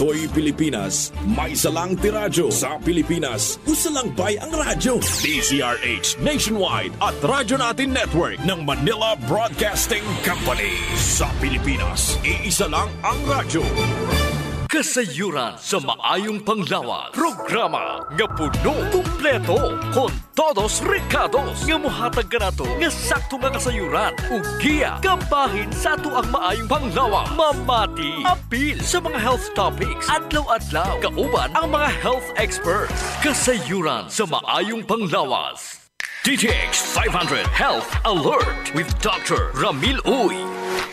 Toy Pilipinas, may salang tiradyo sa Pilipinas. Usalang bay ang radyo. DZRH Nationwide at Radyo Natin Network ng Manila Broadcasting Company. Sa Pilipinas, iisa lang ang radyo. Kasayuran sa maayong panglawas. Programa nga puno, kumpleto, con todos recados. Nga muhatag ka na to, nga sakto nga kasayuran. Ugiya, kambahin sa ato ang maayong panglawas. Mamati, apil sa mga health topics. Adlaw-adlaw, kauban ang mga health experts. Kasayuran sa maayong panglawas. DTX 500 Health Alert with Dr. Ramil Uy.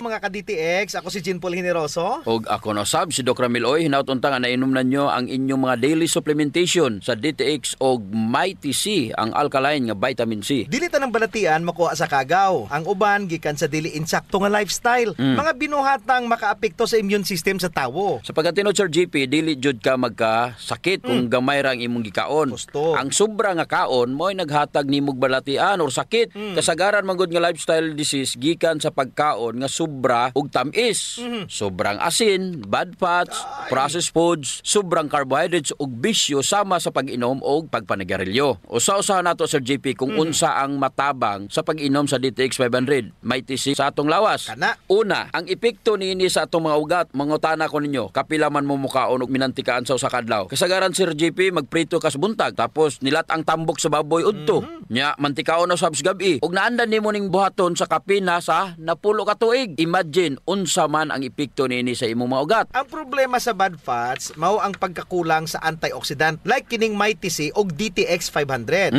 Mga ka-DTX, ako si Jean Paul Generoso. Og ako no sab si Dr. Ramil Uy, hinautunta nga nainom na nyo ang inyong mga daily supplementation sa DTX og Mighty C, ang alkaline nga vitamin C. Dili ta ng balatian makuha sa kagaw. Ang uban gikan sa dili insakto nga lifestyle. Mga binuhatang makaapekto sa immune system sa tawo. Sa pagkatinod Sir GP, dili jud ka magkasakit kung gamay ra ang imong gikaon. Gusto. Ang sobra nga kaon mo'y naghatag nimog balatian or sakit. Kasagaran man gud nga lifestyle disease gikan sa pagkaon nga sobra ug tamis. Sobrang asin, bad fats, processed foods, sobrang carbohydrates ug bisyo sama sa pag-inom og pagpanigarilyo. Usa-usahan nato Sir JP kung unsa ang matabang sa pag-inom sa DTX 500. May tisi sa atong lawas. Kana. Una, ang epekto niini sa atong mga ugat. Mangutana ko ninyo, kapila man mo mukaon og minantikaan sa usa ka adlaw. Kasagaran Sir JP magprito ka sa buntag tapos nilat ang tambok sa baboy udto. Nya mantikaon na sabs gabi ug naandan nimo ning buhaton sa kapina sa napulo ka tuig. Imagine unsa man ang epekto niini sa imong mga ugat. Ang problema sa bad fats mao ang pagkakulang sa antioxidant like kining Mighty C og DTX 500.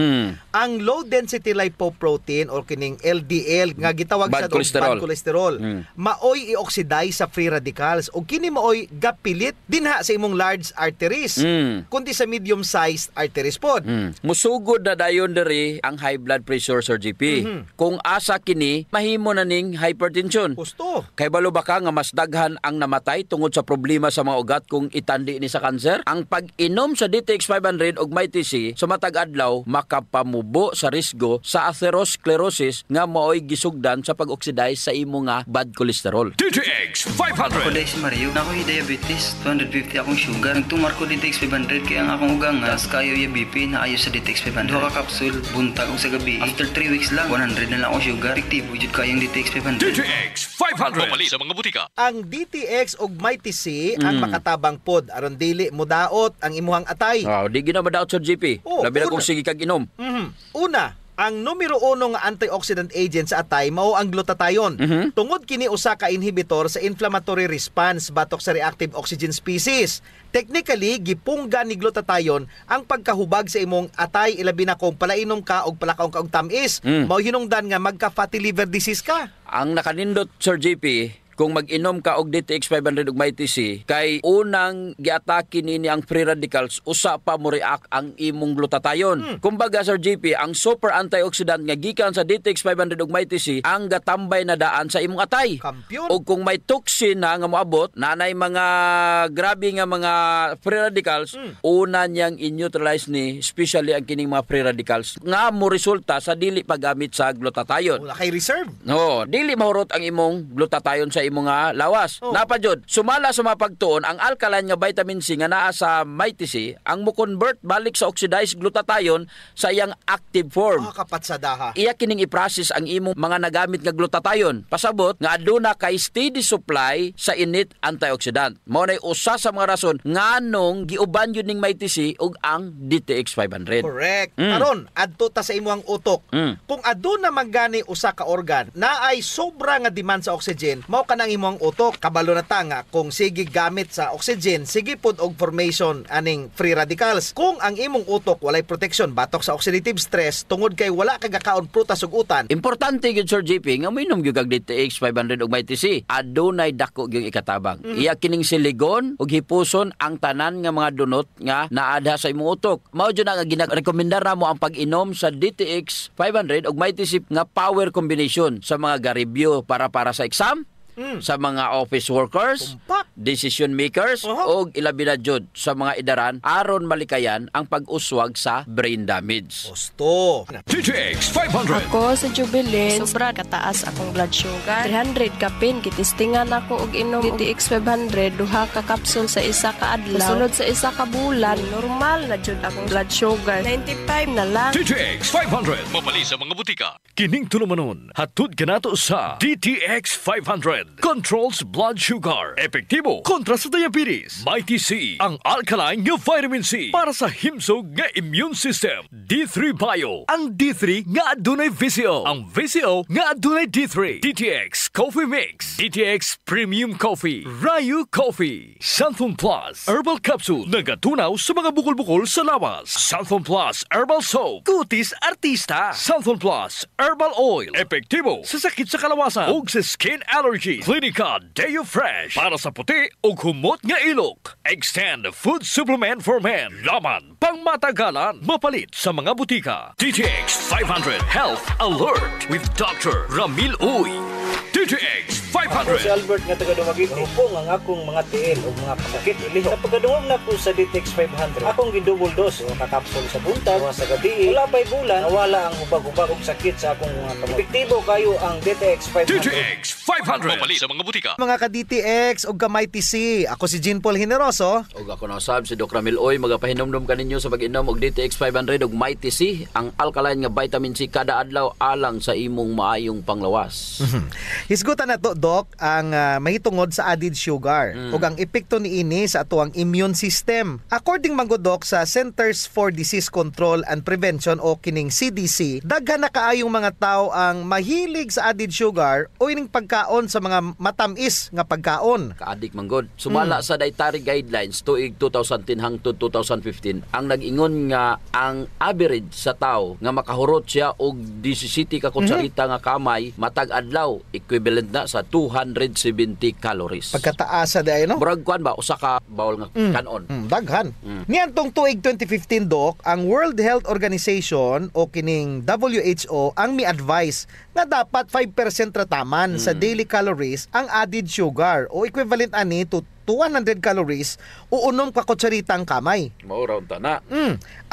Ang low density lipoprotein or kining LDL nga gitawag Bad sa cholesterol. bad cholesterol maoy i-oxidize sa free radicals ug kini maoy gapilit dinha sa imong large arteries kundi sa medium sized arteries pod. Musugod na dayon diri ang high blood pressure Sir GP. Kung asa kini mahimo na ning hypertension. Gusto. Kay balo ba ka nga mas daghan ang namatay tungod sa problema sa mga ugat kung itandi ni sa kanser? Ang pag-inom sa DTX 500 og Mighty C sa matag adlaw makapamubo sa risgo sa atherosclerosis nga maoy gisugdan sa pag-oxidize sa imo nga bad cholesterol. DTX Ako 500. dahil si Mario, na ako'y diabetes, 250 akong sugar. Nagtumar ko DTX 500 kaya ang akong ugang nga, kayo yung BP na ayos sa DTX 500. Duha ka kapsul, buntag o sa gabi. After 3 weeks lang, 100 na lang akong sugar. Efektibo, jud kayong DTX 500. DTX 500. Pamali sa mga butika. Ang DTX og Mighty C ang makatabang pod aron dili modaot ang imuhang atay. Wow, di gina madaot Sir GP. Oh, Labi na una. kung sige kag inom. Una, ang numero 1 nga antioxidant agent sa atay mao ang glutathione. Tungod kini usa ka inhibitor sa inflammatory response batok sa reactive oxygen species. Technically, gipungga ni glutathione ang pagkahubag sa imong atay ilabi na kung palainom ka og palakaw ka og tamis. Mao hinungdan nga magka fatty liver disease ka. Ang nakanindot Sir JP, kung mag-inom ka og DTX 500 ug Mighty C, kay unang giatake nini ang free radicals, usa pa mo react ang imong glutathione. Kumbaga Sir JP, ang super antioxidant nga gikan sa DTX 500 ug Mighty C ang gatambay na daan sa imong atay. Kampiyon. O kung may toxin na nga moabot, nanay mga grabe nga mga free radicals, una niyang in-neutralize ni, especially ang kining mga free radicals, nga mo resulta sa dili paggamit sa glutathione. Wala kay reserve. No, dili mahurot ang imong glutathione sa imong nga lawas. Napajud, sumala sa mga pagtuon ang alkaline nga vitamin C nga naa sa Mighty C ang mo-convert balik sa oxidized glutathione sa iyang active form. Kapatsadaha. Iya kining i-process ang imong mga nagamit nga glutathione. Pasabot nga aduna kay steady supply sa init antioxidant. Mao nay usa sa mga rason nganong giuban yun ning Mighty C ug ang DTX 500. Correct. Karon, adto ta sa imong utok. Kung aduna magani usa ka organ na ay sobra nga demand sa oxygen, mao ka nang imong utok. Kabalo na ta nga kung sige gamit sa oxygen, sige pod og formation aning free radicals. Kung ang imong utok walay protection batok sa oxidative stress tungod kay wala kag kaon prutas ug utan. Importante gyud Sir JP nga minom gyud kag DTX 500 ug Mighty C. Adunay dako gyud ikatabang. Iya kining siligon ug hipuson ang tanan nga mga dunot nga naadha sa imong utok. Mao jud nga ginarekomendar namo ang pag-inom sa DTX 500 ug Mighty C nga power combination sa mga garibyo para sa exam, sa mga office workers, Tumpak. decision makers, o ilabi na jud sa mga idaran aron malikayan ang pag-uswag sa brain damage. Gusto. DTX 500. Ako sa Jubilee, sobra kataas akong blood sugar. 300 kapin, kitistingan ako og inom DTX 500, duha ka kapsul sa isa ka adlaw. Kasunod sa isa ka bulan, normal na jud akong blood sugar. 95 na lang. DTX 500. Mabali sa mga butika. Kining tulumanon, hatod ka nato sa DTX 500. Controls blood sugar. Epektibo kontra sa diabetes. Mighty C, ang alkaline nga vitamin C para sa himsog nga immune system. D3 Bio, ang D3 nga adunay VCO. Ang VCO nga adunay D3. DTX Coffee Mix. DTX Premium Coffee. Rayu Coffee. Santhon Plus Herbal Capsule. Nagatunaw sa mga bukol-bukol sa lawas. Santhon Plus Herbal Soap. Kutis Artista. Santhon Plus Herbal Oil. Epektibo sa sakit sa kalawasan ug sa skin allergy. Clinica Deo Fresh para sa puti ug humot nga ilok. Extend Food Supplement for Men. Laman pang matagalan. Mapalit sa mga butika. DTX 500 Health Alert with Dr. Ramil Uy. DTX Ako si 500. Albert nga taga Dumaguete. Upong ang akong mga tiil o mga pasakit ili. Sa pagkaduwag na ko sa DTX 500, akong gidouble dose o kakapsul sa buntag, sa gabi. Wala pa'y bulan, nawala ang hubag-hubag og sakit sa akong mga kamot. Epektibo kayo ang DTX 500. DTX 500. Mabali sa mga butika. Mga ka-DTX o gamay TC, ako si Jean Paul Generoso. Og ako na sab si Dr. Ramil Oy, magapahinomdom kaninyo sa pag-inom og DTX 500 ug Mighty C, ang alkaline nga vitamin C kada adlaw alang sa imong maayong panglawas. Hisgutan na to, Doc, ang mahitungod sa added sugar ug ang epekto niini sa atuang immune system. According man gud, Doc, sa Centers for Disease Control and Prevention o kining CDC, daghan na kaayong mga tao ang mahilig sa added sugar o ining pagkaon sa mga matamis nga pagkaon. Kaadik man gud. Sumala sa dietary guidelines tuig 2010 hangtod 2015, ang nag-ingon nga ang average sa tao nga makahurot siya og 17 ka kutsarita nga kamay matag adlaw, equivalent na sa 270 calories. Pagkataas sa day, no? Murag kuan ba usa ka bawol nga kanon. Daghan. Niantong tuig 2015, Doc, ang World Health Organization o kining WHO ang mi-advise na dapat 5% rataman sa daily calories ang added sugar o equivalent ani to 200 calories o 6 ka kutsaritang kamay. Mao raw ta na.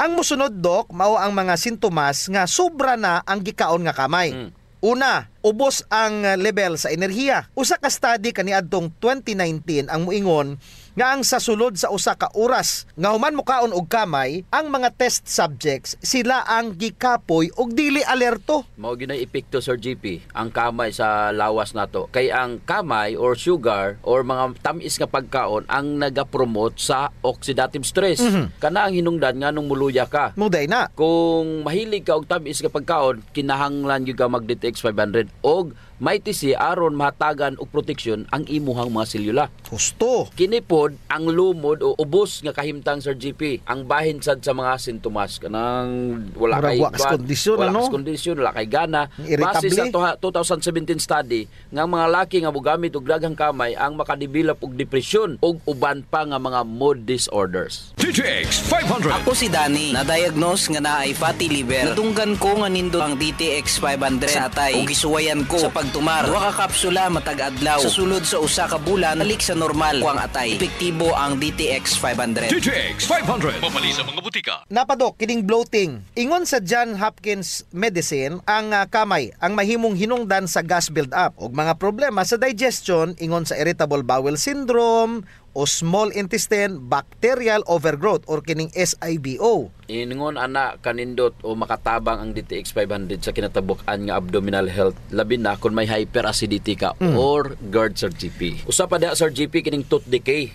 Ang musunod, Doc, mao ang mga sintomas nga sobra na ang gikaon nga kamay. Una, ubos ang level sa enerhiya. Usa ka study kaniadtong 2019 ang muingon nga ang sa sulod sa usa ka oras nga human mukaon og kamay, ang mga test subjects sila ang gikapoy og dili alerto. Mao ginay epekto, Sir GP, ang kamay sa lawas nato. Kay ang kamay or sugar or mga tamis nga pagkaon ang nagapromote sa oxidative stress. Kana ang hinungdan nga nung muluya ka. Muday na. Kung mahilig ka og tamis nga pagkaon, kinahanglan gyud ka mag DTX 500 og Mighty C aron mahatagan og proteksyon ang imuhang mga selula. Gusto. Kini pod ang lumod o ubos nga kahimtang, Sir GP, ang bahin sad sa mga sintomas kanang wala Murag kay wa kas kondisyon, wala ano? kas kondisyon, wala kay gana. Irritable. Base sa 2017 study nga mga laki nga mogamit og daghang kamay ang makadevelop og depresyon ug uban pa nga mga mood disorders. DTX 500. Ako si Danny, na-diagnose nga naay fatty liver. Natunggan ko nga nindot ang DTX 500 sa atay. O gisuwayan ko sa pagtumar. Duha ka kapsula matag adlaw. Sa sulod sa usa ka bulan, balik sa normal ko ang atay. Epektibo ang DTX 500. DTX 500. Mabali sa mga butika. Napadok, kining bloating. Ingon sa John Hopkins Medicine, ang kamay ang mahimong hinungdan sa gas build-up ug mga problema sa digestion, ingon sa irritable bowel syndrome o small intestine bacterial overgrowth or kining SIBO. Ingon ana kanindot o makatabang ang DTX 500 sa kinatabuk-an nga abdominal health, labi na kung may hyperacidity ka or GERD, Sir GP. Usa pa da, Sir GP, kining tooth decay.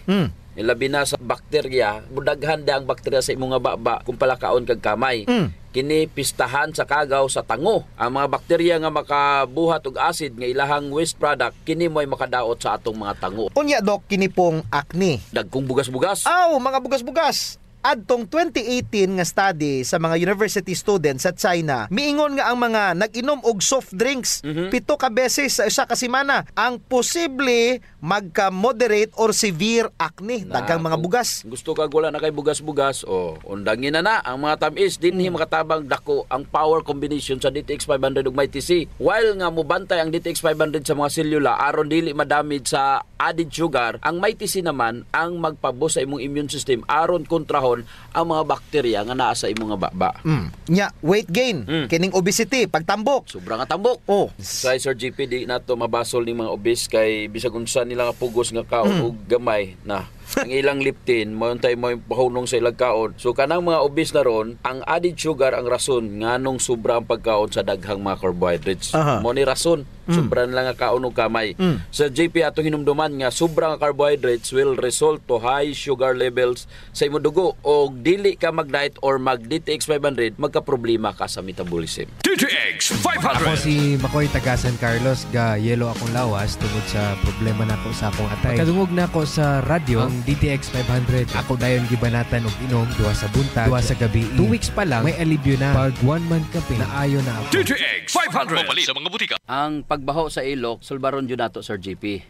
Labi na sa bakterya, mudaghan da ang bakterya sa imong nga baba kung palakaon kag kamay. Kini pistahan sa kagaw sa tango. Ang mga bakterya nga makabuhat og acid nga ilahang waste product, kini mo'y makadaot sa atong mga tango. Unya, Doc, kini pong acne. Dagkong bugas-bugas. Aw, mga bugas-bugas. adtong 2018 nga study sa mga university students sa China, miingon nga ang mga nag-inom og soft drinks 7 ka beses sa isa ka semana ang posible magka-moderate or severe acne, daghang mga bugas. Gusto kag wala na kay bugas-bugas, undangin na ang mga tamis dinhi makatabang dako ang power combination sa DTX 500 ug Mighty C. While nga mobantay ang DTX 500 sa mga selula aron dili madamage sa added sugar, ang Mighty C naman ang magpaboost sa imong immune system aron kontrahon ang mga bakterya nga naa sa imong baba. Nya, weight gain, kining obesity, pagtambok. Sobrang nga tambok. Sa Sir GP di nato mabasol ni mga obese kay bisag unsa nila nga pugos nga kaon ug gamay na ang ilang leptin mo untay mo pahunong sa ilang kaon. So kanang mga obese na ron, ang added sugar ang rason nganong sobra ang pagkaon sa daghang mga carbohydrates. Mo ni rason sobra lang nga kaon ug kamay. Sa JP ato hinumduman nga sobra nga carbohydrates will result to high sugar levels sa imong dugo og dili ka mag-diet or mag-DTX 500 magka-problema ka sa metabolism. DTX 500. Ako si Makoy taga San Carlos, ga yelo akong lawas tungod sa problema nako sa akong atay. Kadungog na ako sa radyo ang DTX 500. Ako dayon gibanatan og inom duha sa buntag, duha sa gabi. 2 weeks pa lang may alibyo na. Pag 1 month kape na ayo na ako. DTX 500. Mabali sa mga butika. Ang pagbaho sa ilok, sulbaron jud nato Sir GP.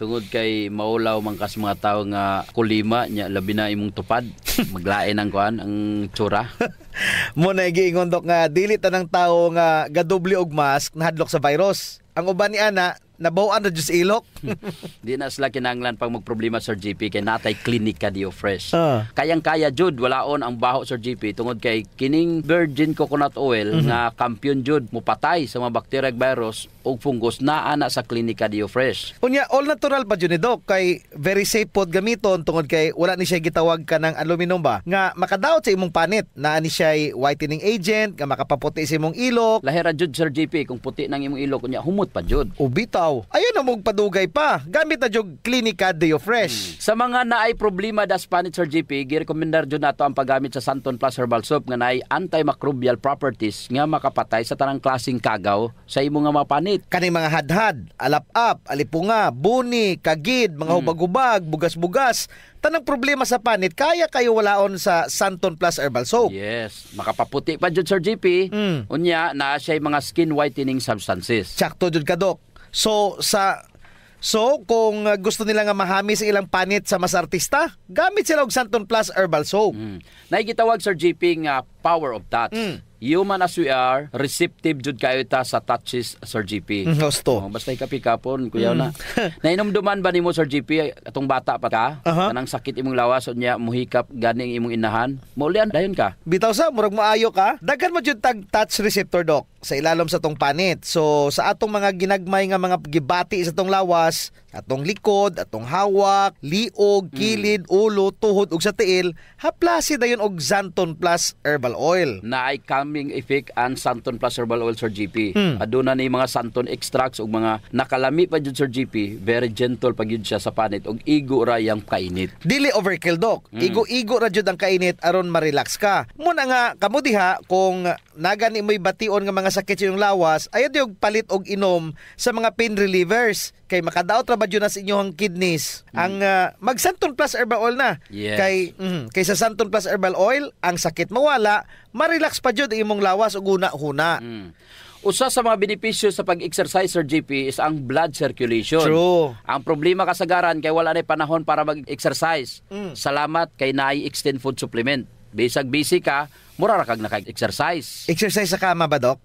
Tungod kay maulaw man kas mga tawo nga kulima nya labi na imong tupad, maglain ang kuan ang tsura. Mo na giingon dok nga dili tanang tawo nga gadoble og mask nahadlok sa virus. Ang uban ni ana nabaw-an na jud sa ilok. Di na sila kinahanglan pag magproblema Sir GP kay natay Clinica Dio Fresh. Kayang-kaya jud walaon ang baho Sir GP tungod kay kining virgin coconut oil nga kampiyon jud mopatay sa mga bacteria ug virus ug fungus naa na sa Clinica Dio Fresh. Unya all natural pa jud ni dok kay very safe pod gamiton tungod kay wala ni siya gitawag ka ng aluminum ba nga makadaot sa imong panit, naa ni siya whitening agent nga makapaputi sa imong ilok. Lahira jud Sir GP kung puti nang imong ilok unya humot pa jud. Ubitaw. Ayun na mong padugay pa. Gamit na jud Clinica Dio Fresh. Sa mga naay problema das panit Sir GP, girekomendar jud nato ang paggamit sa Santon Plus Herbal Soap nga naay antimicrobial properties nga makapatay sa tanang klaseng kagaw sa imong nga mapanit. Kaning mga hadhad, alap-ap, alipunga, buni, kagid, mga hubag-hubag, bugas-bugas, tanang problema sa panit, kaya kayo walaon sa Santon Plus Herbal Soap. Yes, makapaputi pa jud Sir GP. Unya na siya mga skin whitening substances. Sakto jud ka dok. So kung gusto nila nga mahami sa ilang panit sa mas artista, gamit sila og Santon Plus Herbal Soap. Naigitawag Sir GP nga power of touch. Human as we are, receptive jud kayo ta sa touches Sir GP. Gusto. Basta ikapikapon kuyaw na. Nainomduman ba nimo Sir GP atong bata pa ka? Kanang sakit imong lawas unya muhikap gani imong inahan. Maulian dayon ka. Bitaw sa murag maayo ka. Daghan mo jud tag touch receptor dok sa ilalom sa tong panit. So sa atong mga ginagmay nga mga gibati sa tong lawas, atong likod, atong hawak, liog, kilid, ulo, tuhod ug sa tiil, haplasi dayon og Santon Plus Herbal Oil. Naay calming effect ang Santon Plus Herbal Oil Sir GP. Aduna ni mga Santon extracts ug mga nakalami pa jud Sir GP, very gentle pa gyud siya sa panit ug igo ra yang kainit. Dili overkill dok. Igo-igo ra jud ang kainit aron ma-relax ka. Muna nga kamo diha kung nagani mo'y bation nga mga sakit sa iyong lawas, ayaw diog palit og inom sa mga pain relievers kay makadaot ra ba jud na sa inyong kidneys. Ang mag Santon Plus Herbal Oil na. Yes. Kay sa Santon Plus Herbal Oil, ang sakit mawala, ma-relax pa jud imong lawas ug huna-huna. Usa sa mga benepisyo sa pag-exercise Sir GP is ang blood circulation. True. Ang problema kasagaran kay wala na panahon para mag-exercise. Salamat kay naay extend food supplement. Bisag busy ka, mura ra kag naka-exercise. Exercise sa kama ba dok?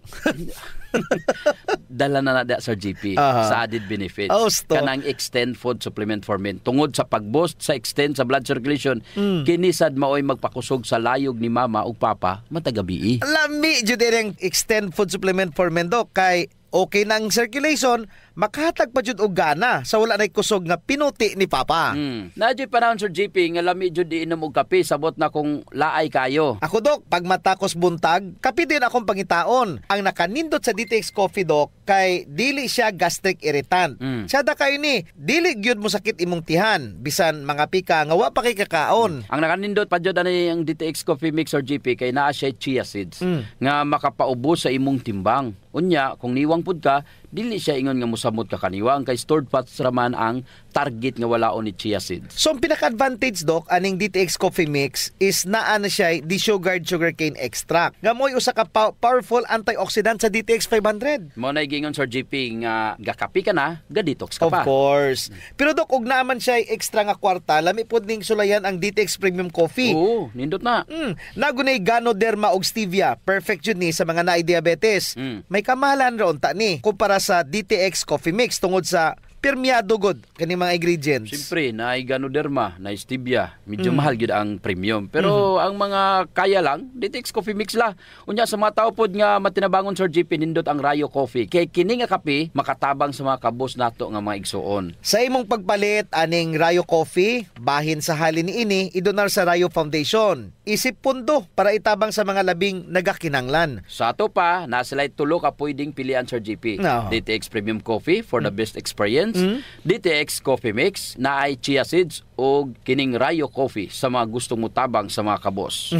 Dala na Sir GP sa added benefits. Kanang extend food supplement for men. Tungod sa pag-boost sa extend sa blood circulation, kinisad maoy magpakusog sa layog ni mama ug papa matagabi. Lami jud ang extend food supplement for men dok kay okay nang circulation, makahatag pa jud og gana sa wala nay kusog nga pinuti ni papa. Nadyo panahon Sir GP nga lami jud iinom og kape sabot na kung laay kayo. Ako dok, pag matakos buntag, kape din akong pangitaon. Ang nakanindot sa DTX Coffee dok kay dili siya gastric irritant. Siya da kayo ni, dili gyud mo sakit imong tihan bisan mga pika nga wa pa kay kakaon. Ang nakanindot pa jud ani ang DTX Coffee Mix Sir GP kay naa siya chia seeds nga makapaubos sa imong timbang. Unya, kung niwang pud ka, dili siya ingon nga mosamot ka kaniwang kay stored fats raman ang target nga walaon ni chia seeds. So ang pinaka-advantage Doc aning DTX Coffee Mix is naa na siya desugared sugarcane extract. Nga mo'y usa ka powerful antioxidant sa DTX 500. Mo na gingon Sir GP nga gakapi ka na, ga-detox ka Of pa. course. Pero Doc, ug naman siya extra nga kwarta, lami pod ning sulayan ang DTX Premium Coffee. Oo, nindot na. Nagunay Ganoderma og stevia. Perfect yun ni sa mga naay diabetes. May kamahalan ron ta ni kumpara sa DTX Coffee Mix tungod sa permiado god kani mga ingredients. Siyempre, na Ganoderma, na stevia, medyo mahal gyud ang premium. Pero ang mga kaya lang, DTX Coffee Mix la. Unya sa mga tao pod nga matinabangon Sir GP nindot ang Rayo Coffee. Kay kini nga kape makatabang sa mga kabos nato nga mga igsuon. Sa imong pagpalit aning Rayo Coffee, bahin sa halin niini idonar sa Rayo Foundation. Isip pundo para itabang sa mga labing nagakinanglan. Sa ato pa, nasilay tulo ka pwedeng pilian Sir GP. No. DTX Premium Coffee for the best experience. DTX Coffee Mix na ay chia seeds o kining Rayo Coffee sa mga gustong mutabang sa mga kabos.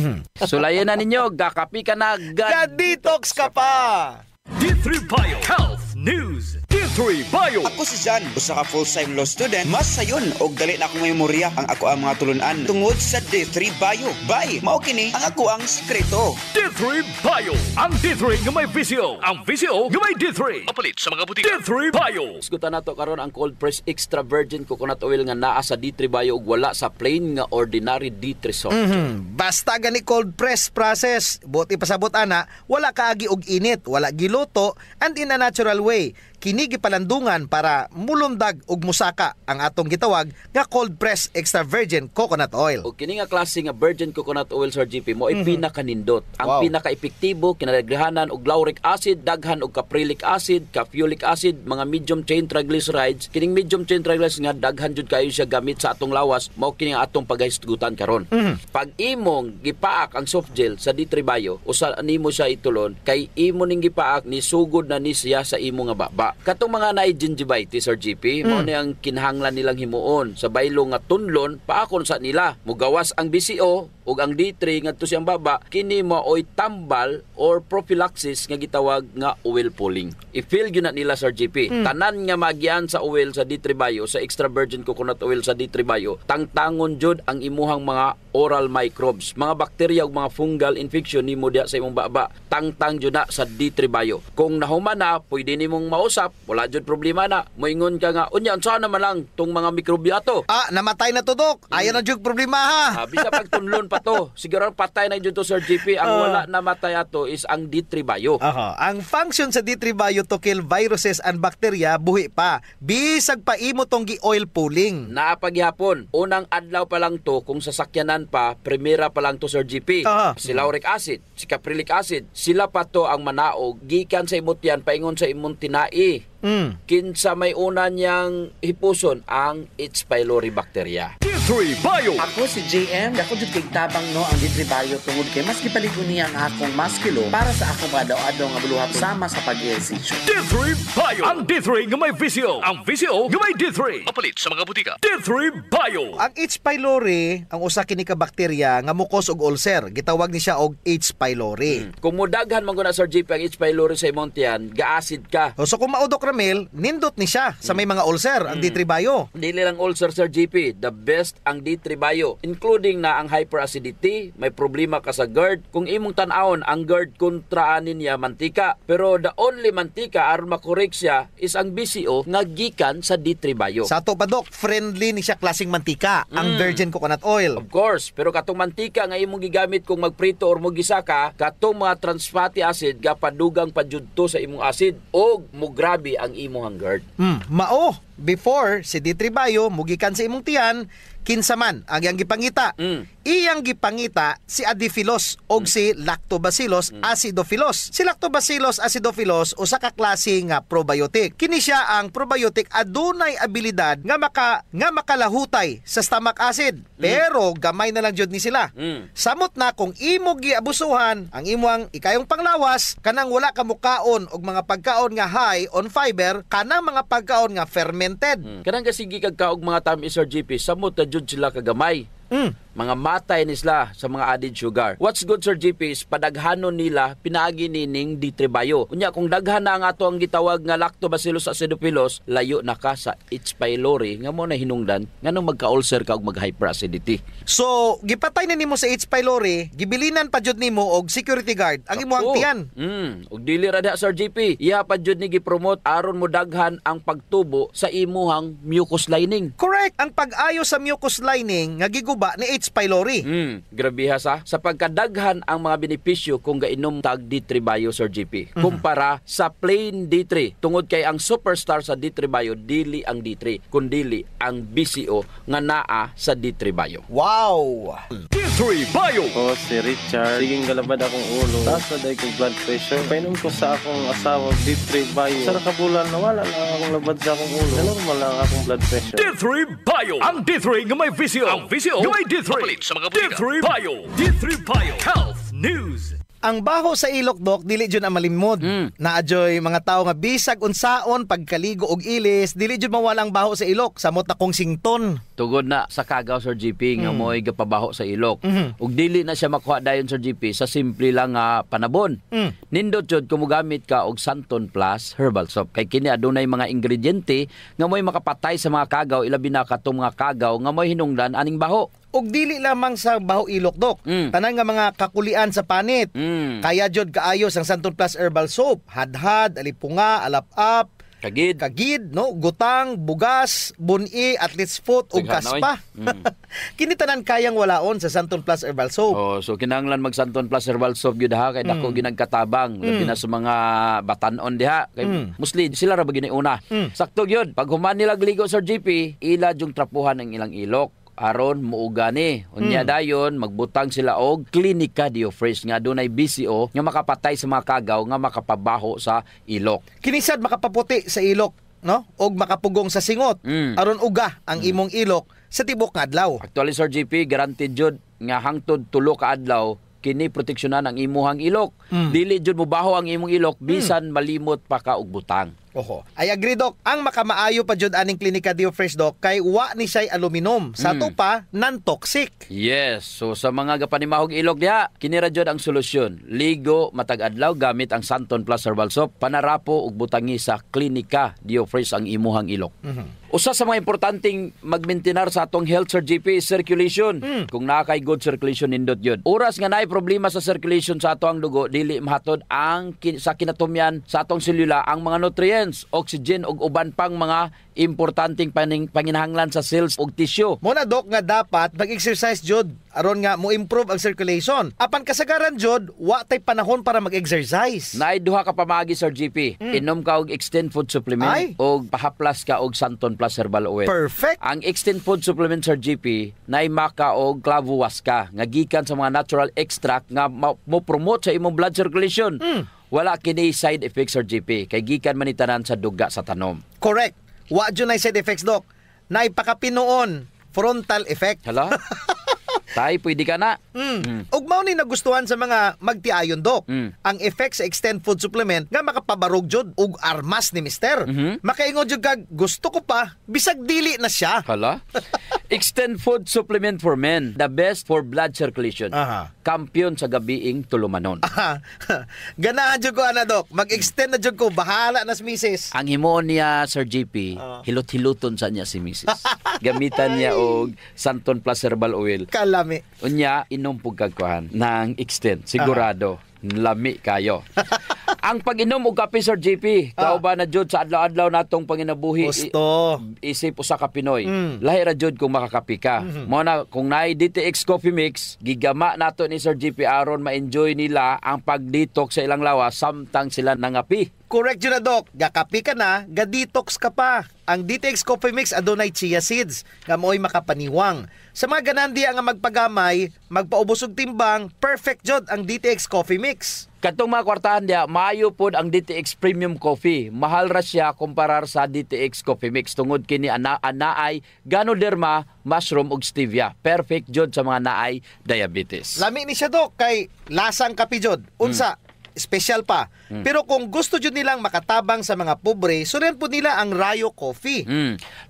Sulayan na ninyo, gakapi ka na, Detox ka pa! D3 Bio Health News. D3 Bio. Ako si Jan, usa ka full-time law student. Mas sayon og dali na akong memorya ang ako ang mga tulunan tungod sa D3 Bio. Bye, mao kini ang ako ang sekreto. D3 Bio. Ang D3 nga may visyo. Ang visyo nga may D3. Mapalit sa mga butika. D3 Bio. Isgutan nato karon ang cold press extra virgin coconut oil nga naa sa D3 Bio ug wala sa plain nga ordinary D3 soft. Basta gani cold press process, buti pasabot ana, wala kaagi og init, wala giluto, and in a natural way. Kini gipalandungan para mulundag ug musaka ang atong gitawag nga cold press extra virgin coconut oil. O kini nga klase nga virgin coconut oil Sir GP mo ay pinakanindot. Ang pinaka-epektibo kinadaghanan og lauric acid, daghan og caprylic acid, caffeolic acid, mga medium chain triglycerides. Kining medium chain triglycerides nga daghan jud kayo siya gamit sa atong lawas, mao kini nga atong paghisgutan karon. Pag imong gipaak ang soft gel sa D3 Bio, usa nimo siya itulon kay imo ning gipaak ni sugod na ni siya sa imo nga baba. Katong mga naay gingivitis or GP, mo ni ang kinahanglan nilang himuon sa baylo nga tunlon paakon sa nila. Mugawas ang BCO ug ang D3 ngadto siyang baba, kini maoy tambal or prophylaxis nga gitawag nga oil pulling. I-feel gyud na nila Sir GP. Tanan nga magian sa oil sa D3 Bio, sa extra virgin coconut oil sa D3 Bio, tangtangon jud ang imuhang mga oral microbes, mga bakterya ug mga fungal infection nimo diha sa imong baba. Tangtang jud na sa D3 Bio. Kung nahuman na, pwede nimong mausap, wala jud problema na. Moingon ka nga, unya unsa naman lang tong mga mikrobyo ato? Namatay na to, Dok. Ayan na jud problema ha. Bisa pagtunlon pa to. Siguro patay na jud to Sir GP. Ang wala namatay ato is ang D3 Bio. Ang function sa D3 Bio to kill viruses and bacteria buhi pa. Bisag pa imo tong gi-oil pulling. Naapaghapon, unang adlaw pa lang to kung sasakyanan pa, primera pa lang to Sir GP. Si lauric acid, si caprylic acid, sila pa to ang manaog gikan sa imot yan paingon sa imong tinai. Kinsa may una niyang hipuson ang H. pylori bacteria. D3 Bio. Ako si JM, ako jud kay tabang no ang D3 Bio tungod kay mas gipaligon niya ang akong maskilo para sa akong adlaw-adlaw nga buluhat sama sa pag-ehersisyo. D3 Bio. Ang D3 nga may visyo. Ang visyo nga may D3. Mapalit sa mga butika. D3 Bio. Ang H. pylori, ang usa kini ka bakterya nga mukos og ulcer, gitawag ni siya og H. pylori. Kung mudaghan man guna Sir JP ang H. pylori sa imong tiyan, ga-acid ka. So kung maudok Ramil, nindot ni siya sa may mga ulcer ang D3 Bio. Dili lang ulcer Sir GP, the best ang D3 Bio, including na ang hyperacidity, may problema ka sa GERD. Kung imong tan-awon ang GERD kontraanin niya mantika, pero the only mantika aron makorek siya is ang BCO nga gikan sa D3 Bio. Sa ato pa Dok, friendly ni siya klaseng mantika, ang virgin coconut oil. Of course, pero katong mantika nga imong gigamit kung magprito or mo gisaka, katong mga trans fatty acid gapadugang padjudto sa imong acid o mugrabe ang imong GERD. Mao, before si D3 Bio mugikan sa imong tiyan, kinsa man ang iyang gipangita. Iyang gipangita si Adiphilus og si Lactobacillus acidophilus. Si Lactobacillus acidophilus usa ka klase nga probiotic. Kini siya ang probiotic adunay abilidad nga makalahutay sa stomach acid. Pero gamay na lang jud ni sila. Samot na kung imo giabusuhan ang imong ikayong panglawas, kanang wala ka mukaon og mga pagkaon nga high on fiber, kanang mga pagkaon nga fermented. Kanang kasigi kag kaog mga tamis Sir GP, samot na jud sila kagamay. mga matay nisla sa mga added sugar. What's good, Sir GP, is padaghanon nila pinaagi nining D3 Bio. Unya kung daghan na ang ato ang gitawag nga Lactobacillus acidophilus, layo na ka sa H. pylori nga mo na hinungdan nganong magka-ulcer ka og mag-hyperacidity. So, gipatay na nimo sa H. pylori, gibilinan pa jud nimo og security guard ang imong tiyan. Og dili ra diha, Sir GP, iya pa jud ni gi-promote aron mo daghan ang pagtubo sa imuhang mucus lining. Correct. Ang pag-ayo sa mucus lining nga giguba ni H. pylori. Grabe ha sa pagkadaghan ang mga benepisyo kung gainom tag D3 Bio, Sir GP. Kumpara sa plain D3. Tungod kay ang superstar sa D3 Bio dili ang D3, kundili ang BCO nga naa sa D3 Bio. Wow! D3 Bio. Ako si Richard. Siging galabad akong ulo. Taas na dahil kong blood pressure. Painom ko sa akong asawa D3 Bio. Sa nakabulan na wala lang akong labad sa akong ulo. Normal lang akong blood pressure. D3 Bio. Ang D3 nga may VCO. Ang VCO nga may D3. Sa mga D3 Bio. D3 Bio. Health News. Ang baho sa ilok, Dok, dili jud ang malimod. Naadyoy mga tao nga bisag unsaon pagkaligo og ilis, dili jud mawala ang baho sa ilok, samot na kong sington. Tugod na sa kagaw, Sir GP, nga mo'y gapabaho sa ilok. Ug dili na siya makuha dayon, Sir GP, sa simple lang nga panabon. Nindot jud kung mogamit ka og Santon Plus Herbal Soap. Kay kini adunay mga ingrediente nga mo'y makapatay sa mga kagaw, ilabi na katong mga kagaw nga mo'y hinungdan aning baho. Og dili lamang sa baho ilok, Dok. Tanan nga mga kakulian sa panit. Kaya jud kaayos ang Santon Plus Herbal Soap. Hadhad, alipunga, alap-ap, kagid, no, gutang, bugas, buni, athlete's foot ug kaspa. Kini tanan kayang walaon sa Santon Plus Herbal Soap. Oh, so kinahanglan mag Santon Plus Herbal Soap gyud ha kay dako ginagkatabang labi na sa mga batan-on diha kay mostly sila ra ba giniuna. Sakto gyud pag human nila gligo, Sir GP, ila jung trapuhan ang ilang ilok aron muuga ni. Unya dayon magbutang sila og Clinica Diofresh nga adunay BCO nga makapatay sa mga kagaw nga makapabaho sa ilok. Kinisad makapaputi sa ilok, no? Og makapugong sa singot aron uga ang imong ilok sa tibok nga adlaw. Actually, Sir GP, guaranteed jud nga hangtod 3 ka adlaw kini proteksyonan ang imuhang ilok. Dili jud mobaho ang imong ilok bisan malimot pa ka og butang. Oho. I agree, Dok. Ang makamaayo pa jud aning Clinica Diofresh, Dok, kay wa ni siya'y aluminum. Sa to pa, non-toxic. Yes. So sa mga gapanimahog ilok diha, kini ra jud ang solusyon. Ligo matag adlaw gamit ang Santon Plus Herbal Soap, panarapo ug butangi sa Clinica Diofresh ang imuhang ilok. Usa sa mga importanteng magmaintenar sa atong health, Sir GP, circulation. Kung nakay good circulation nindot yun. Oras nga naay problema sa circulation sa atong dugo, dili mahatod ang sa kinatumyan sa atong selula ang mga nutrients, oxygen ug uban pang mga importanteng panginahanglan sa cells ug tissue. Muna, Dok, nga dapat mag-exercise jud aron nga mo improve ang circulation. Apan kasagaran jud, wa tay panahon para mag-exercise. Naay duha ka pamaagi, Sir GP. Inom ka og Extend Food Supplement ug pahaplas ka og Santon Plus Herbal Oil. Perfect. Ang Extend Food Supplement, Sir GP, naay maka og clavo waska nga gikan sa mga natural extract nga mo promote sa imong blood circulation. Wala kini side effects, Sir GP, kay gikan man itanan sa duga sa tanom. Correct. Wa jud nay side effects, Dok. Naay pakapinoon frontal effect. Hala? Tay, pwede ka na. Ug mao ni nagustuhan sa mga magtiayon, Dok. Ang effect sa Extend Food Supplement nga makapabarog jud ug armas ni Mister. Makaingon jud kag gusto ko pa bisag dili na siya. Hala? Extend Food Supplement for Men, the best for blood circulation. Kampiyon sa gabiing tulumanon. Ganahan jud ko ana, Dok. Mag-extend na jud ko, bahala na si Mrs. Ang himoon niya, Sir GP, hilot-hiluton sa niya si Mrs. Gamitan niya og Santon Plus Herbal Oil. Kalami. Unya, inom pug kagkuhan ng Extend. Sigurado, lami kayo. Ang pag-inom og kape, Sir GP, kauban na jud sa adlaw-adlaw natong panginabuhi. Gusto. Isip usa ka Pinoy. Lahi ra jud kung makakape ka. Mo na kung naay DTX Coffee Mix, gigama nato ni Sir GP aron ma-enjoy nila ang pag-detox sa ilang lawas samtang sila nangapi. Correct yun na, Dok. Gakapi ka na, ga-detox ka pa. Ang DTX Coffee Mix adunay chia seeds nga mo'y makapaniwang. Sa mga ganandiya nga magpagamay, magpaubos og timbang, perfect jud ang DTX Coffee Mix. Katong mga kwartahan diya, maayo pod ang DTX Premium Coffee. Mahal ra siya kumparar sa DTX Coffee Mix tungod kini anaay Ganoderma, mushroom ug stevia. Perfect jud sa mga naay diabetes. Lami ni siya, Dok, kay lasang kape jud. Unsa? special pa. Pero kung gusto jud nilang makatabang sa mga pobre, sunan po nila ang Rayo Coffee.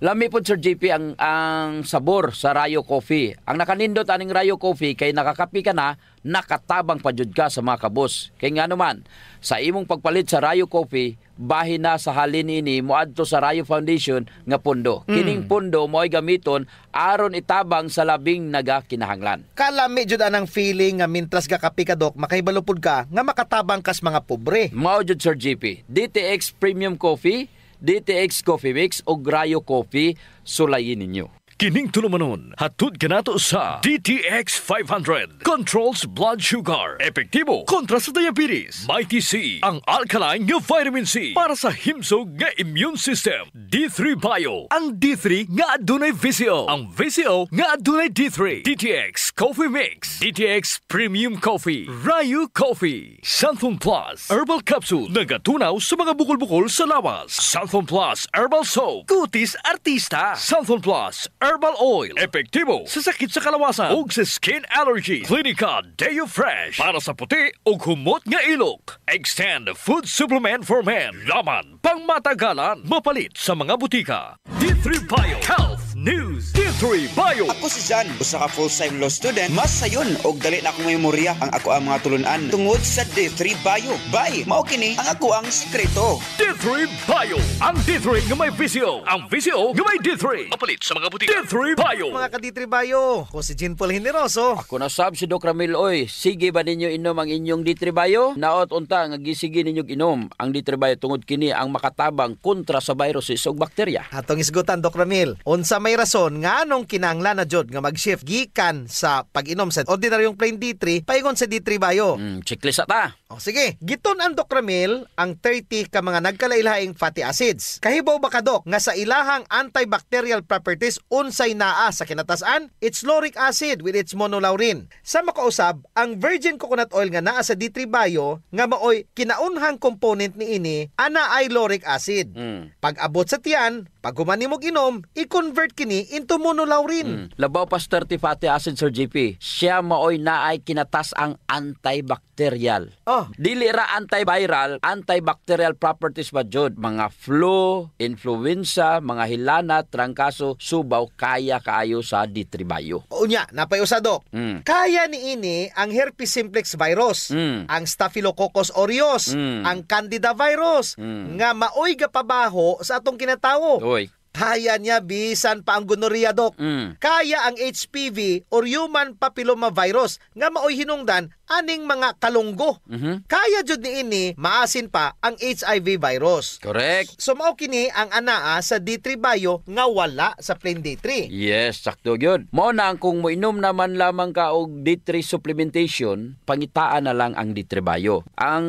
Lami po Sir JP ang sabor sa Rayo Coffee. Ang nakanindot aning Rayo Coffee kay nakakapi ka na, nakatabang pa jud ka sa mga kabos. Kay nga naman, sa imong pagpalit sa Rayo Coffee, bahin na sa halin ini moadto sa Rayo Foundation nga pundo. Kining pundo mo'y gamiton aron itabang sa labing nagakinahanglan. Kalami jud anang feeling nga mintras gakapi ka dok, makaibalupod ka nga makatabang kas mga pobre. Mao jud Sir JP, DTX Premium Coffee, DTX Coffee Mix o Rayo Coffee, sulayin ninyo. Kining tulumanon, hatod ka nato sa DTX 500. Controls blood sugar. Epektibo kontra sa diabetes. Mighty C, ang alkaline nga vitamin C para sa himsog nga immune system. D3 Bio, ang D3 nga adunay VCO. Ang VCO nga adunay D3. DTX Coffee Mix. DTX Premium Coffee. Rayo Coffee. Santhon Plus Herbal Capsule. Nagatunaw sa mga bukol-bukol sa lawas. Santhon Plus Herbal Soap. Kutis Artista. Santhon Plus Herbal Oil. Epektibo sa sakit sa kalawasan ug sa skin allergy. Clinica Deo Fresh para sa puti ug humot nga ilok. Extend Food Supplement for Men. Laman pang matagalan. Mapalit sa mga butika. D3 Bio Health News. D3 Bio. Ako si Jan, usa ka full-time law student. Mas sayon og dali na akong memorya ang ako ang mga tulunan tungod sa D3 Bio. Bye, mao kini ang ako ang sekreto. D3 Bio. Ang D3 nga may VCO. Ang VCO nga may D3. Mapalit sa mga butika. D3 Bio. Mga ka-D3 Bio, ko si Jean Paul Generoso. Ako na sab si Doc Ramil, oy. Sige ba ninyo inom ang inyong D3 Bio? Naot unta nga gisige ninyo inom ang D3 Bio tungod kini ang makatabang kontra sa viruses ug bakterya. Atong isgutan Doc Ramil. Unsa may rason nga anong kinahanglan na jud nga mag-shift gikan sa pag-inom sa ordinaryong plain D3 paingon sa D3 Bio? Checklist ta. O sige, giton ang Doc Ramil ang 30 ka mga nagkalailhaing fatty acids. Kahibaw ba ka Doc nga sa ilahang antibacterial properties unsay naa sa kinatasan? It's lauric acid with its monolaurin. Sa makausab, ang virgin coconut oil nga naa sa D3 Bio nga maoy kinaunhang component ni ini ana ay lauric acid. Pag abot sa tiyan, pag humani mo ginom, i-convert kini into monolaurin. Labaw pa 30 fatty acid Sir JP. Siya maoy naay kinatas ang antibacterial. Dili ra antiviral, antibacterial properties ba jud? Mga flu, influenza, mga hilana, trangkaso, subaw kaya kaayo sa D3 Bio. Unya, napayo sa Doc. Kaya ni ini ang herpes simplex virus, ang staphylococcus aureus, ang candida virus, nga maoy gapabaho sa atong kinatawo. Kaya niya bisan pa ang gonorrhea Doc. Kaya ang HPV or human papilloma virus nga maoy hinungdan aning mga kalunggo. Kaya jud ni ini maasin pa ang HIV virus. Correct. So mao kini ang anaa sa D3 Bio nga wala sa plain D3. Yes, sakto gyud. Mao na ang kung moinom naman lamang ka og D3 supplementation, pangitaan na lang ang D3 Bio. Ang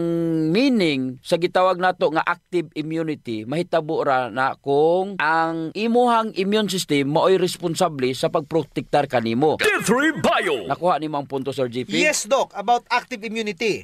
meaning sa gitawag nato nga active immunity, mahitabo ra na kung ang imuhang immune system maoy responsable sa pagprotektar kanimo. D3 Bio. Nakuha nimo ang punto Sir JP? Yes Doc, about active immunity.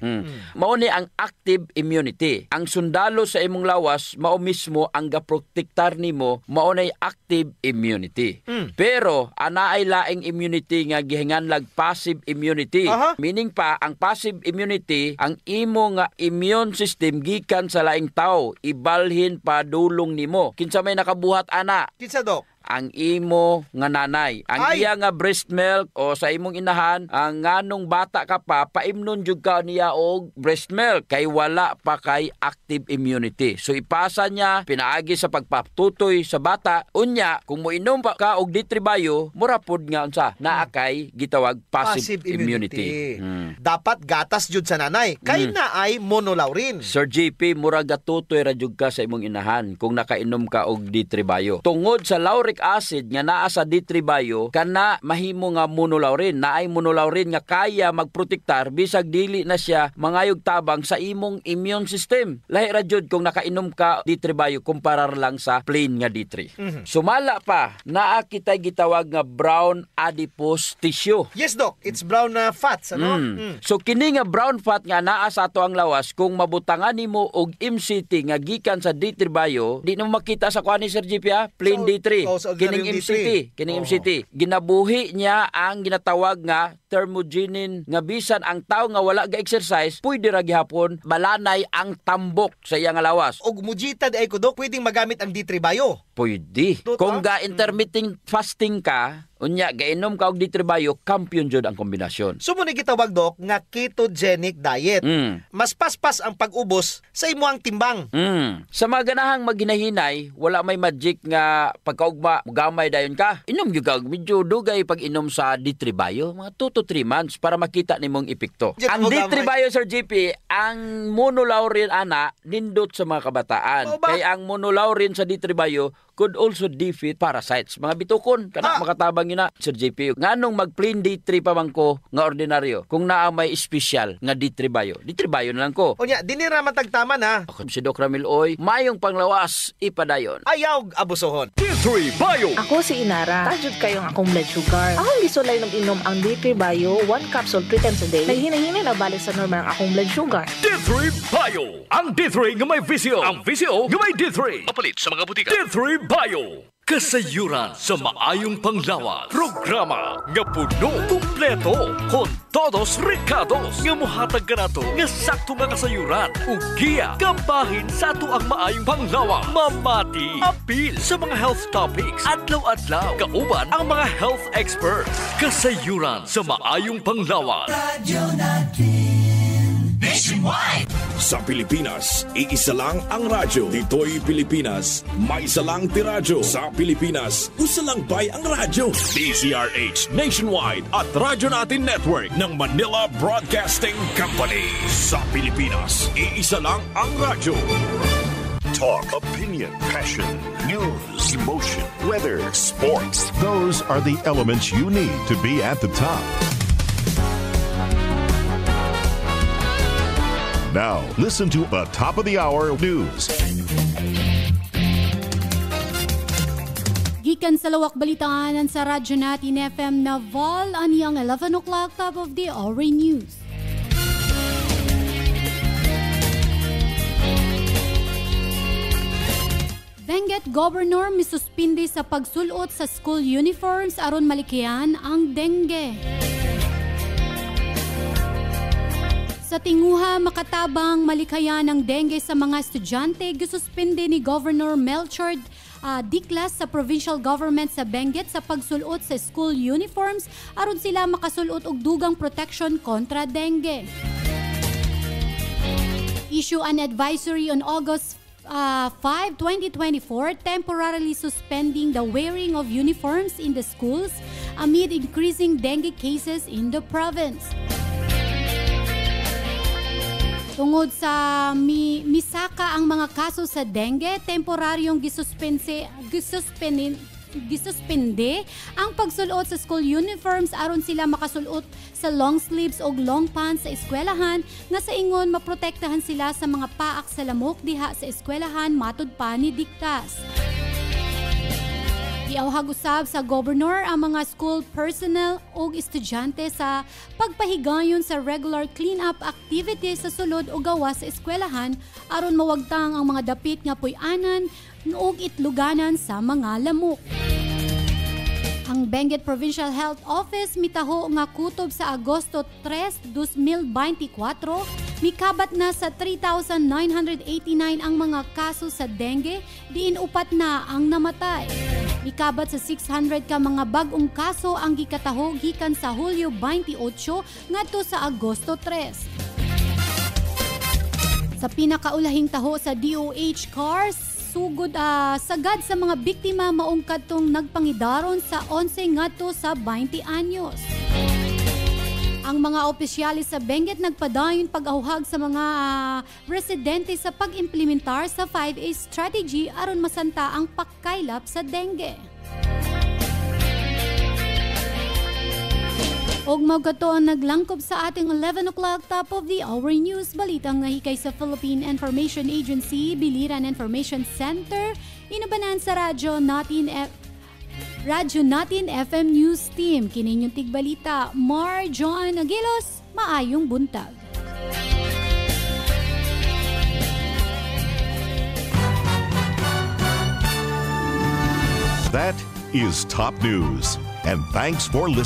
Mao ni ang active immunity. Ang sundalo sa imong lawas mao mismo ang gaprotektar nimo, mao nay active immunity. Pero ana ay laing immunity nga gihinganlag passive immunity. Meaning pa ang passive immunity ang imo nga immune system gikan sa laing tawo ibalhin pa dulong nimo. Kinsa may nakabuhat ana? Kinsa Doc? Ang imo nga nanay. Ang iya nga breast milk o sa imong inahan, ang nganong bata ka pa, paimnon jud ka niya og breast milk kay wala pa kay active immunity. So ipasa niya pinaagi sa pagpatutoy sa bata. Unya, kung moinom pa ka og D3 Bio, mura pod nga unsa naa kay gitawag passive immunity. Dapat gatas jud sa nanay kay naay monolaurin. Sir JP, mura gatutoy ra jud ka sa imong inahan kung nakainom ka og D3 Bio. Tungod sa lauric acid nga naa sa D3 Bio, kana mahimo nga monolaurin. Naay monolaurin nga kaya magprotektar bisag dili na siya mangayog tabang sa imong immune system. Lahi ra jud kung nakainom ka D3 Bio kumparar lang sa plain nga D3. Sumala pa, naa kitay gitawag nga brown adipose tissue. Yes Doc, it's brown fats ano? So kini nga brown fat nga naa sa ato ang lawas, kung mabutangan nimo og MCT nga gikan sa D3 Bio, di na makita sa kuani Sir JP plain D3. o kining MCT. Ginabuhi niya ang ginatawag nga thermogenin nga bisan ang tao nga wala ga exercise pwede ra gihapon malanay ang tambok sa iyang lawas. Og mujita di ay kudo pwedeng magamit ang D3 Bio. Pwede. Kung ga intermittent fasting ka, unya gainom ka og D3 Bio, kampiyon jud ang kombinasyon. So muna gitawag Dok nga ketogenic diet. Mas paspas ang pag-ubos sa imuang timbang. Sa mga ganahang maghinahinay, wala may magic nga pagkaugma gamay dayon ka. Inom gyud ka medyo dugay pag inom sa D3 Bio, mga 2 to 3 months para makita nimong epekto. Ang D3 Bio Sir GP, ang monolaurin ana nindot sa mga kabataan. Kay ang monolaurin sa D3 Bio could also defeat parasites. Mga bitukon, kana makatabang yun na, Sir JP. Nganong mag-plain D3 pa man ko nga ordinaryo, kung naa may special nga D3 Bio. D3 Bio na lang ko. O nya, dinira matagtaman ha. Ako si Doc Ramil Oy, mayong panglawas, ipadayon. Ayaw abusohon. D3 Bio. Ako si Inara. Tajud kayong akong blood sugar. Akong gisulay ng inom ang D3 Bio, 1 capsule 3 times a day. Naghinay-hinay na balik sa normal ang akong blood sugar. D3 Bio. Ang D3 nga may VCO. Ang VCO nga may D3. Papalit sa mga butika. D3 Bio. Kasayuran sa maayong panglawas. Programa nga puno, kumpleto, con todos recados. Nga muhatag ka nato nga sakto nga kasayuran. Ug giya, kabahin sa ato ang maayong panglawas. Mamati, apil sa mga health topics. Adlaw-adlaw, kauban ang mga health experts. Kasayuran sa maayong panglawas. Radyo natin nationwide. Sa Pilipinas, iisa lang ang radyo. Dito'y Pilipinas, may isa lang tiradyo. Sa Pilipinas, usa lang bay ang radyo. DZRH Nationwide at Radyo Natin Network ng Manila Broadcasting Company. Sa Pilipinas, iisa lang ang radyo. Talk, opinion, passion, news, emotion, weather, sports. Those are the elements you need to be at the top. Now, listen to the top of the hour news. Gikan sa lawak balitaanan sa Radyo Natin FM na Val aniyang 11 o'clock top of the hour news. Benguet Governor misuspindi sa pagsulot sa school uniforms aron malikayan ang dengue. Sa tinguha makatabang malikayan ng dengue sa mga estudyante, gisuspindi ni Governor Melchor Diclas sa provincial government sa Benguet sa pagsulot sa school uniforms aron sila makasulot og dugang protection kontra dengue. Issue an advisory on August 5, 2024, temporarily suspending the wearing of uniforms in the schools amid increasing dengue cases in the province. Tungod sa misaka ang mga kaso sa dengue, temporaryong gisuspende ang pagsulot sa school uniforms aron sila makasulot sa long sleeves o long pants sa eskwelahan nga sa ingon maprotektahan sila sa mga paak sa lamok diha sa eskwelahan matud pa ni Dictas. Giawhag usab sa gobernador ang mga school personnel o estudyante sa pagpahigayon sa regular clean-up activities sa sulod o gawas sa eskwelahan aron mawagtang ang mga dapit nga puy-anan ug itluganan sa mga lamok. Ang Benguet Provincial Health Office mitaho nga kutob sa Agosto 3, 2024, mikabat na sa 3,989 ang mga kaso sa dengue, diin upat na ang namatay. Mikabat sa 600 ka mga bag-ong kaso ang gikataho gikan sa Hulyo 28 ngadto sa Agosto 3. Sa pinakaulahing taho sa DOH cars, sugod sagad sa mga biktima maong kadtong nagpangidaron sa 11 ngadto sa 20 anyos. Ang mga opisyalis sa Benguet nagpadayon pag-auhag sa mga residente sa pag-implementar sa 5A strategy aron masanta ang pagkaylap sa dengue. Og magkato ang naglangkob sa ating 11 o'clock top of the hour news. Balitang ngahikay sa Philippine Information Agency, Biliran Information Center, inubanan sa Radyo Natin FM News Team. Kininyong tigbalita, Mar John Aguilos, maayong buntag. That is top news. And thanks for listening.